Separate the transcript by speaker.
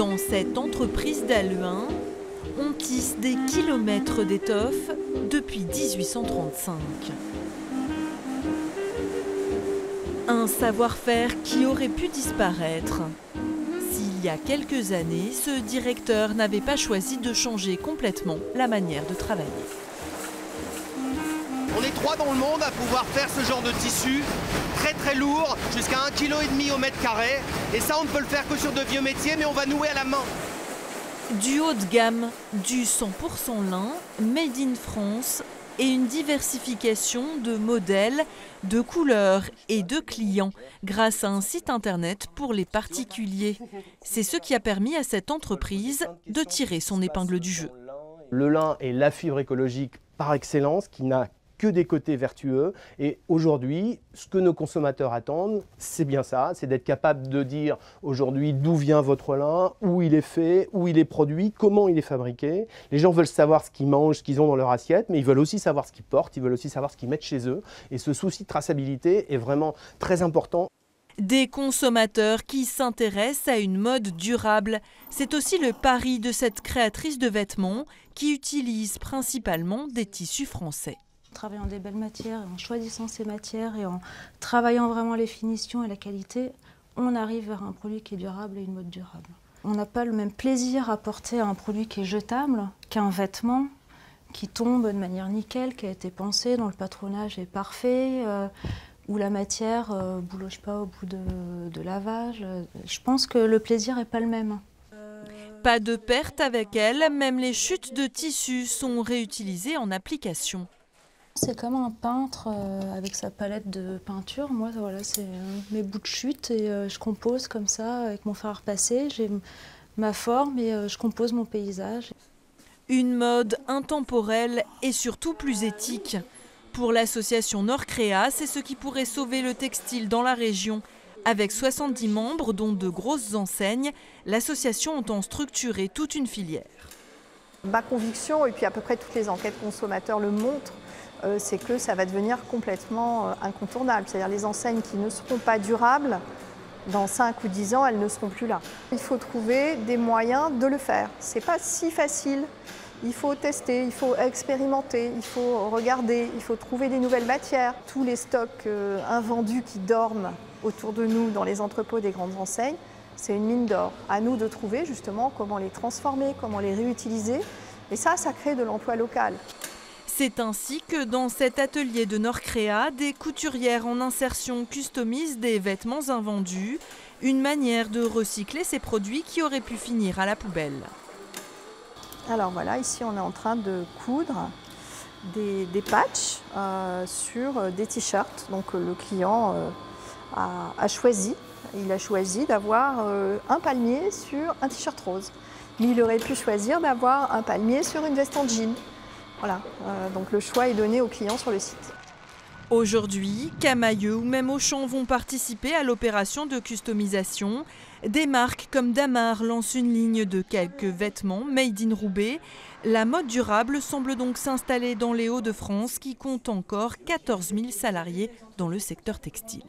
Speaker 1: Dans cette entreprise d'Halluin, on tisse des kilomètres d'étoffe depuis 1835. Un savoir-faire qui aurait pu disparaître s'il y a quelques années, ce directeur n'avait pas choisi de changer complètement la manière de travailler.
Speaker 2: On est 3 dans le monde à pouvoir faire ce genre de tissu, très lourd, jusqu'à 1,5 kg au mètre carré. Et ça, on ne peut le faire que sur de vieux métiers, mais on va nouer à la main.
Speaker 1: Du haut de gamme, du 100% lin, made in France et une diversification de modèles, de couleurs et de clients grâce à un site internet pour les particuliers. C'est ce qui a permis à cette entreprise de tirer son épingle du jeu.
Speaker 3: Le lin est la fibre écologique par excellence qui n'a que des côtés vertueux. Et aujourd'hui, ce que nos consommateurs attendent, c'est bien ça, c'est d'être capable de dire aujourd'hui d'où vient votre lin, où il est fait, où il est produit, comment il est fabriqué. Les gens veulent savoir ce qu'ils mangent, ce qu'ils ont dans leur assiette, mais ils veulent aussi savoir ce qu'ils portent, ils veulent aussi savoir ce qu'ils mettent chez eux. Et ce souci de traçabilité est vraiment très important.
Speaker 1: Des consommateurs qui s'intéressent à une mode durable. C'est aussi le pari de cette créatrice de vêtements qui utilise principalement des tissus français.
Speaker 4: En travaillant des belles matières, en choisissant ces matières et en travaillant vraiment les finitions et la qualité, on arrive vers un produit qui est durable et une mode durable. On n'a pas le même plaisir à porter un produit qui est jetable qu'un vêtement qui tombe de manière nickel, qui a été pensé, dont le patronage est parfait, où la matière ne bouloche pas au bout de lavage. Je pense que le plaisir n'est pas le même.
Speaker 1: Pas de perte avec elle, même les chutes de tissus sont réutilisées en application.
Speaker 4: C'est comme un peintre avec sa palette de peinture. Moi, voilà, c'est mes bouts de chute et je compose comme ça avec mon fer à repasser. J'ai ma forme et je compose mon paysage.
Speaker 1: Une mode intemporelle et surtout plus éthique. Pour l'association Nord-Créa, c'est ce qui pourrait sauver le textile dans la région. Avec 70 membres, dont de grosses enseignes, l'association entend structurer toute une filière.
Speaker 5: Ma conviction, et puis à peu près toutes les enquêtes consommateurs le montrent, c'est que ça va devenir complètement incontournable. C'est-à-dire les enseignes qui ne seront pas durables, dans 5 ou 10 ans, elles ne seront plus là. Il faut trouver des moyens de le faire. Ce n'est pas si facile. Il faut tester, il faut expérimenter, il faut regarder, il faut trouver des nouvelles matières. Tous les stocks invendus qui dorment autour de nous dans les entrepôts des grandes enseignes, c'est une mine d'or. À nous de trouver justement comment les transformer, comment les réutiliser. Et ça crée de l'emploi local.
Speaker 1: C'est ainsi que dans cet atelier de Nord-Créa, des couturières en insertion customisent des vêtements invendus, une manière de recycler ces produits qui auraient pu finir à la poubelle.
Speaker 5: Alors voilà, ici on est en train de coudre des patchs sur des t-shirts. Donc le client a choisi d'avoir un palmier sur un t-shirt rose. Mais il aurait pu choisir d'avoir un palmier sur une veste en jean. Voilà, donc le choix est donné aux clients sur le site.
Speaker 1: Aujourd'hui, Camaïeu ou même Auchan vont participer à l'opération de customisation. Des marques comme Damar lancent une ligne de quelques vêtements made in Roubaix. La mode durable semble donc s'installer dans les Hauts-de-France qui compte encore 14 000 salariés dans le secteur textile.